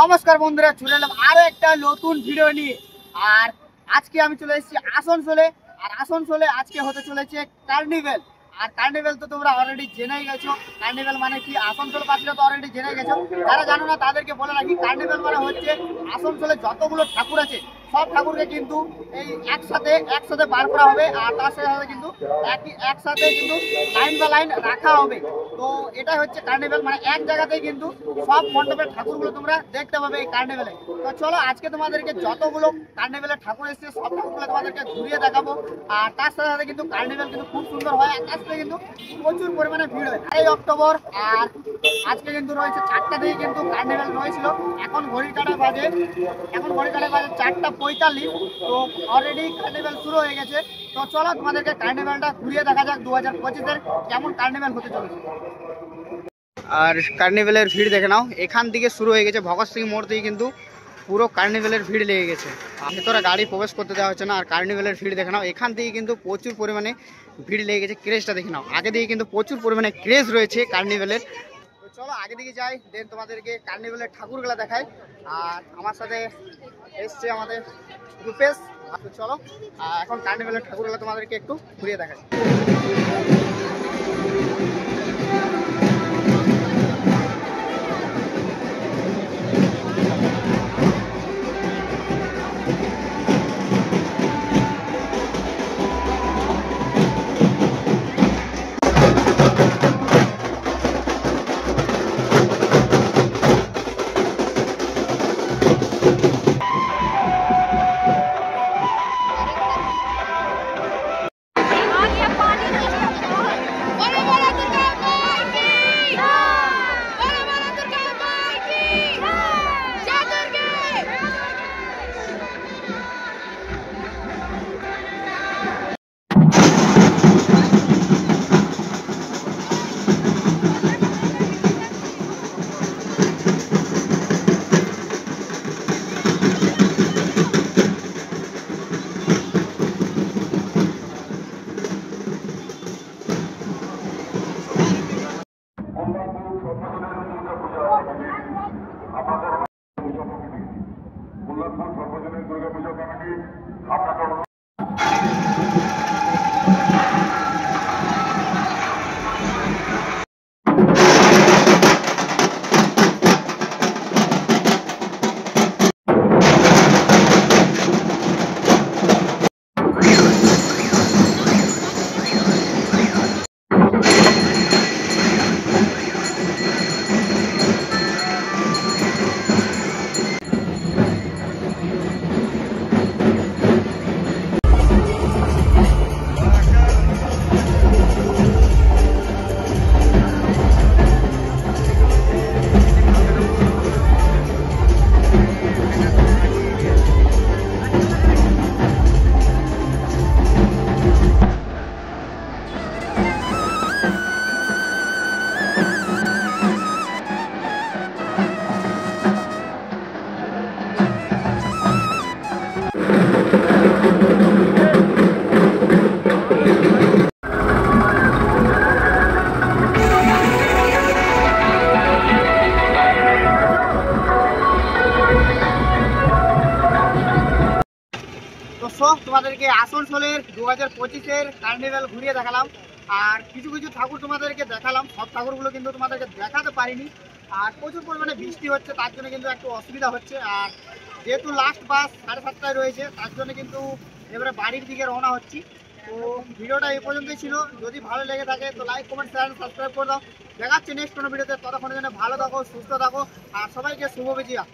নমস্কার বন্ধুরা, চলে এলাম আরো একটা নতুন ভিডিও নিয়ে। আর আজকে আমি চলে এসেছি আসানসোলে। আর আসানসোলে আজকে হতে চলেছে কার্নিভেল। আর কার্নিভেল তো তোমরা অলরেডি জেনেই গেছো। কার্নিভেল মানে কি আসানসোল বাসীরা তো অলরেডি জেনে গেছো। যারা জানো না তাদেরকে বলে রাখি, কার্নিভেল মানে হচ্ছে আসানসোলে যতগুলো ঠাকুর আছে সব ঠাকুরকে কিন্তু এই একসাথে বার করা হবে। আর তার সাথে কিন্তু একসাথে কিন্তু লাইন বা লাইন রাখা হবে। তো এটাই হচ্ছে কার্নিভেল, মানে এক জায়গাতেই কিন্তু সব মণ্ডপের ঠাকুরগুলো তোমরা দেখতে পাবে এই কার্নিভেলে। তো চলো আজকে তোমাদেরকে যতগুলো কার্নিভেলের ঠাকুর এসেছে সব ঠাকুরগুলো তোমাদেরকে ঘুরিয়ে দেখাবো। আর তার সাথে সাথে কিন্তু কার্নিভেল কিন্তু খুব সুন্দর হয়। আজকে কিন্তু প্রচুর পরিমাণে ভিড় হয় 8 অক্টোবর। আর আজকে কিন্তু রয়েছে 4টা থেকে কিন্তু কার্নিভেল রয়েছিল। এখন ঘড়ির কাঁটা বাজে 4:45। তো অলরেডি কার্নিভেল শুরু হয়ে গেছে। তো চলো তোমাদেরকে কার্নিভেলটা ঘুরিয়ে দেখা যাক 2025-এর কেমন কার্নিভেল হতে চলেছে। আর কার্নিভেলের ভিড় দেখে নাও, এখান থেকে শুরু হয়ে গেছে ভগৎ সিং মোড় থেকে কিন্তু পুরো কার্নিভেলের ভিড় লেগে গেছে। ভেতরে গাড়ি প্রবেশ করতে দেওয়া হচ্ছে না। আর কার্নিভেলের ভিড় দেখে নাও, এখান থেকে কিন্তু প্রচুর পরিমাণে ভিড় লেগে গেছে। ক্রেজটা দেখে নাও, আগে থেকে কিন্তু প্রচুর পরিমাণে ক্রেজ রয়েছে কার্নিভেলের। তো চলো আগে দিকে যাই, দেন তোমাদেরকে কার্নিভেলের ঠাকুরগুলো দেখাই। আর আমার সাথে এসছে আমাদের রূপেশ। তো চলো এখন কার্নিভেলের ঠাকুরগুলো তোমাদেরকে একটু ঘুরিয়ে দেখাই। সর্বজনীন দুর্গা পুজো কমিটি আপনাকে তোমাদেরকে আসানসোলের 2025-এর কার্নিভেল ঘুরিয়ে দেখালাম। আর কিছু কিছু ঠাকুর তোমাদেরকে দেখালাম, সব ঠাকুরগুলো কিন্তু তোমাদেরকে দেখাতে পারিনি। আর প্রচুর পরিমাণে বৃষ্টি হচ্ছে, তার জন্য কিন্তু একটু অসুবিধা হচ্ছে। আর যেহেতু লাস্ট বাস 7:30টায় রয়েছে, তার জন্য কিন্তু এবারে বাড়ির দিকে রওনা হচ্ছি। তো ভিডিওটা এই পর্যন্তই ছিল। যদি ভালো লেগে থাকে তো লাইক, কমেন্ট, শেয়ার, সাবস্ক্রাইব করে দাও। দেখাচ্ছি নেক্সট কোনো ভিডিওতে। ততক্ষণের জন্য ভালো থাকো, সুস্থ থাকো। আর সবাইকে শুভ বিজয়া।